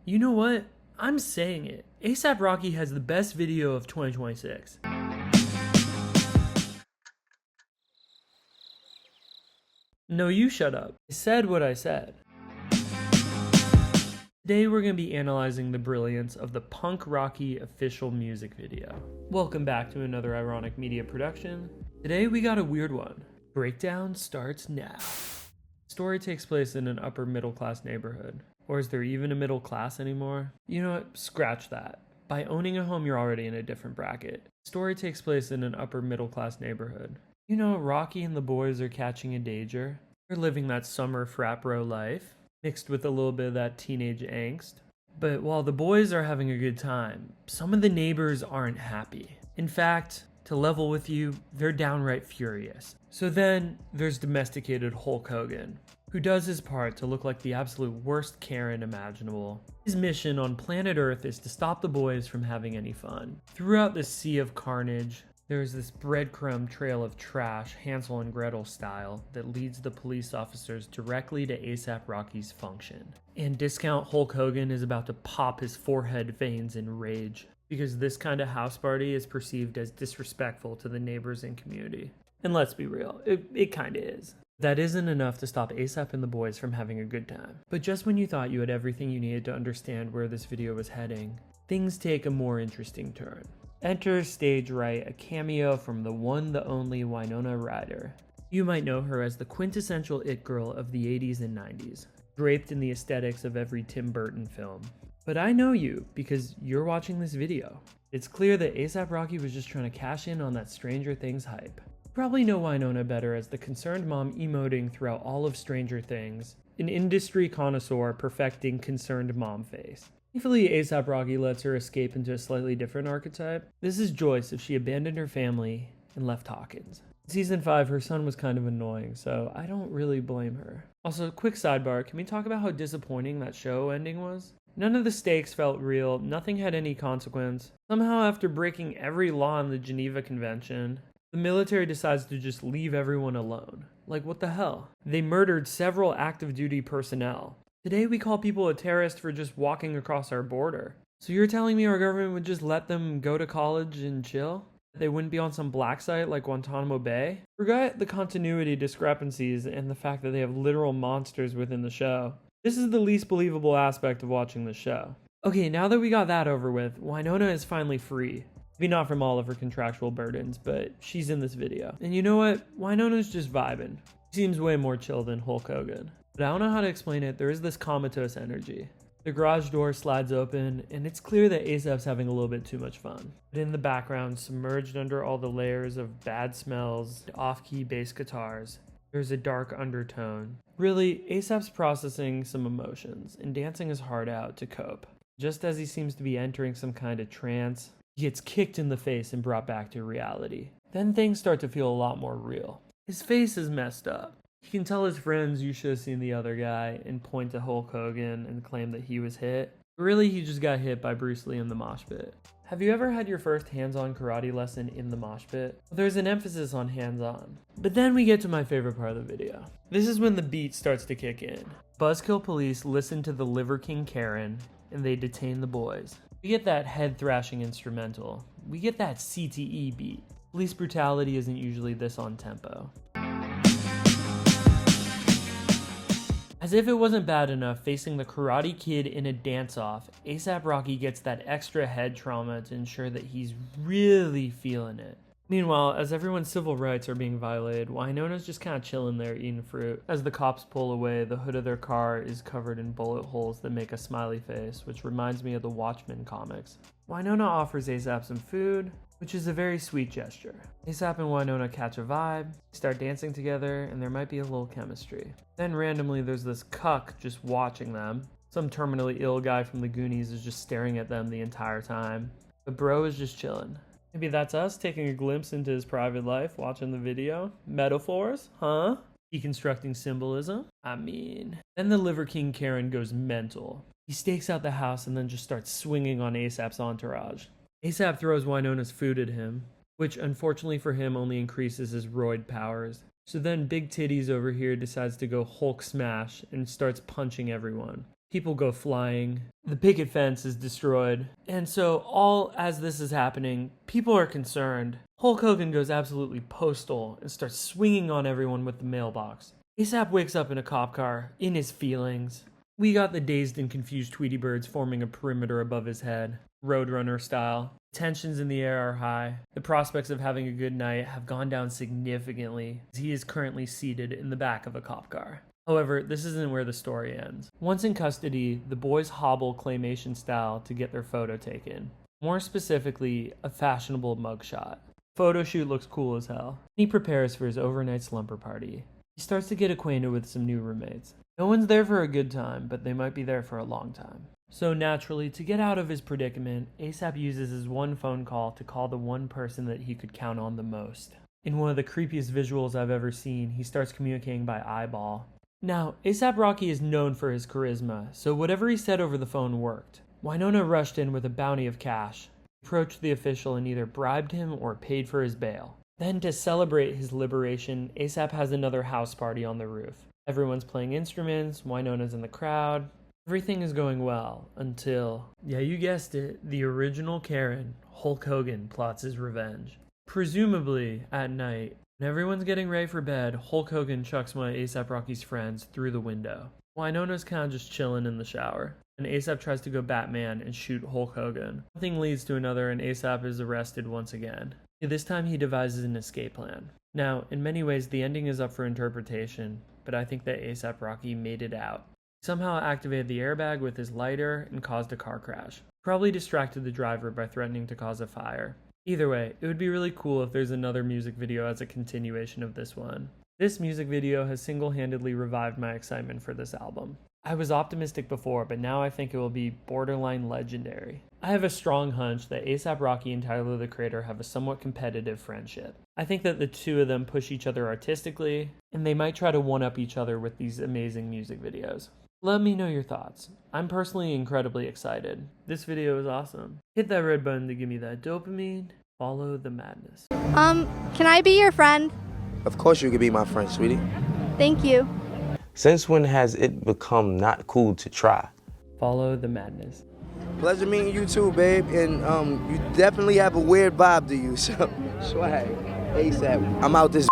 You know what? I'm saying it. ASAP Rocky has the best video of 2026. No, you shut up. I said what I said. Today we're going to be analyzing the brilliance of the Punk Rocky official music video. Welcome back to another ironic media production. Today we got a weird one. Breakdown starts now. The story takes place in an upper middle class neighborhood. Or is there even a middle class anymore? You know what? Scratch that. By owning a home, you're already in a different bracket. The story takes place in an upper middle class neighborhood. You know, Rocky and the boys are catching a danger. They're living that summer frat bro life, mixed with a little bit of that teenage angst. But while the boys are having a good time, some of the neighbors aren't happy. In fact, to level with you, they're downright furious. So then there's domesticated Hulk Hogan, who does his part to look like the absolute worst Karen imaginable. His mission on planet Earth is to stop the boys from having any fun. Throughout this sea of carnage, there's this breadcrumb trail of trash, Hansel and Gretel style, that leads the police officers directly to ASAP Rocky's function. And discount Hulk Hogan is about to pop his forehead veins in rage, because this kind of house party is perceived as disrespectful to the neighbors and community. And let's be real, it kinda is. That isn't enough to stop ASAP and the boys from having a good time. But just when you thought you had everything you needed to understand where this video was heading, things take a more interesting turn. Enter stage right, a cameo from the one, the only Winona Ryder. You might know her as the quintessential it girl of the 80s and 90s, draped in the aesthetics of every Tim Burton film. But I know you because you're watching this video. It's clear that ASAP Rocky was just trying to cash in on that Stranger Things hype. You probably know Winona better as the concerned mom emoting throughout all of Stranger Things, an industry connoisseur perfecting concerned mom face. Thankfully, ASAP Rocky lets her escape into a slightly different archetype. This is Joyce if she abandoned her family and left Hawkins. In season 5, her son was kind of annoying, so I don't really blame her. Also, quick sidebar, can we talk about how disappointing that show ending was? None of the stakes felt real, nothing had any consequence. Somehow, after breaking every law in the Geneva Convention, the military decides to just leave everyone alone. Like, what the hell? They murdered several active duty personnel. Today we call people a terrorist for just walking across our border. So you're telling me our government would just let them go to college and chill? They wouldn't be on some black site like Guantanamo Bay? Forget the continuity discrepancies and the fact that they have literal monsters within the show. This is the least believable aspect of watching the show. Okay, now that we got that over with, Winona is finally free. Maybe not from all of her contractual burdens, but she's in this video. And you know what? Winona's just vibing. She seems way more chill than Hulk Hogan. But I don't know how to explain it, there is this comatose energy. The garage door slides open, and it's clear that ASAP's having a little bit too much fun. But in the background, submerged under all the layers of bad smells, off-key bass guitars, there's a dark undertone. Really, ASAP's processing some emotions, and dancing his heart out to cope. Just as he seems to be entering some kind of trance, he gets kicked in the face and brought back to reality. Then things start to feel a lot more real. His face is messed up. He can tell his friends you should have seen the other guy and point to Hulk Hogan and claim that he was hit. Really, he just got hit by Bruce Lee in the mosh pit. Have you ever had your first hands-on karate lesson in the mosh pit? Well, there's an emphasis on hands-on. But then we get to my favorite part of the video. This is when the beat starts to kick in. Buzzkill police listen to the Liver King Karen and they detain the boys. We get that head-thrashing instrumental. We get that CTE beat. Police brutality isn't usually this on tempo. As if it wasn't bad enough facing the Karate Kid in a dance-off, ASAP Rocky gets that extra head trauma to ensure that he's really feeling it. Meanwhile, as everyone's civil rights are being violated, Winona's just kind of chilling there eating fruit. As the cops pull away, the hood of their car is covered in bullet holes that make a smiley face, which reminds me of the Watchmen comics. Winona offers ASAP some food, which is a very sweet gesture. ASAP and Winona catch a vibe, start dancing together, and there might be a little chemistry. Then randomly there's this cuck just watching them. Some terminally ill guy from the Goonies is just staring at them the entire time. But bro is just chilling. Maybe that's us taking a glimpse into his private life, watching the video. Metaphors, huh? Deconstructing symbolism. Then the Liver King Karen goes mental. He stakes out the house and then just starts swinging on ASAP's entourage. ASAP throws Winona's food at him, which unfortunately for him only increases his roid powers. So then Big Titties over here decides to go Hulk smash and starts punching everyone. People go flying. The picket fence is destroyed. And so all as this is happening, people are concerned. Hulk Hogan goes absolutely postal and starts swinging on everyone with the mailbox. ASAP wakes up in a cop car, in his feelings. We got the dazed and confused Tweety birds forming a perimeter above his head, Roadrunner style. Tensions in the air are high. The prospects of having a good night have gone down significantly, as he is currently seated in the back of a cop car. However, this isn't where the story ends. Once in custody, the boys hobble claymation style to get their photo taken. More specifically, a fashionable mugshot. Photo shoot looks cool as hell. He prepares for his overnight slumber party. He starts to get acquainted with some new roommates. No one's there for a good time, but they might be there for a long time. So naturally, to get out of his predicament, ASAP uses his one phone call to call the one person that he could count on the most. In one of the creepiest visuals I've ever seen, he starts communicating by eyeball. Now, ASAP Rocky is known for his charisma, so whatever he said over the phone worked. Winona rushed in with a bounty of cash, approached the official and either bribed him or paid for his bail. Then, to celebrate his liberation, ASAP has another house party on the roof. Everyone's playing instruments, Winona's in the crowd. Everything is going well until, yeah, you guessed it, the original Karen, Hulk Hogan, plots his revenge. Presumably, at night, when everyone's getting ready for bed, Hulk Hogan chucks one of ASAP Rocky's friends through the window. Winona's kind of just chilling in the shower, and ASAP tries to go Batman and shoot Hulk Hogan. One thing leads to another, and ASAP is arrested once again. This time he devises an escape plan. Now, in many ways, the ending is up for interpretation, but I think that ASAP Rocky made it out. He somehow activated the airbag with his lighter and caused a car crash. Probably distracted the driver by threatening to cause a fire. Either way, it would be really cool if there's another music video as a continuation of this one. This music video has single-handedly revived my excitement for this album. I was optimistic before, but now I think it will be borderline legendary. I have a strong hunch that ASAP Rocky and Tyler the Creator have a somewhat competitive friendship. I think that the two of them push each other artistically, and they might try to one-up each other with these amazing music videos. Let me know your thoughts. I'm personally incredibly excited. This video is awesome. Hit that red button to give me that dopamine. Follow the madness. Can I be your friend? Of course you could be my friend, sweetie. Thank you. Since when has it become not cool to try? Follow the madness. Pleasure meeting you too, babe. And you definitely have a weird vibe to you, so swag. ASAP. I'm out this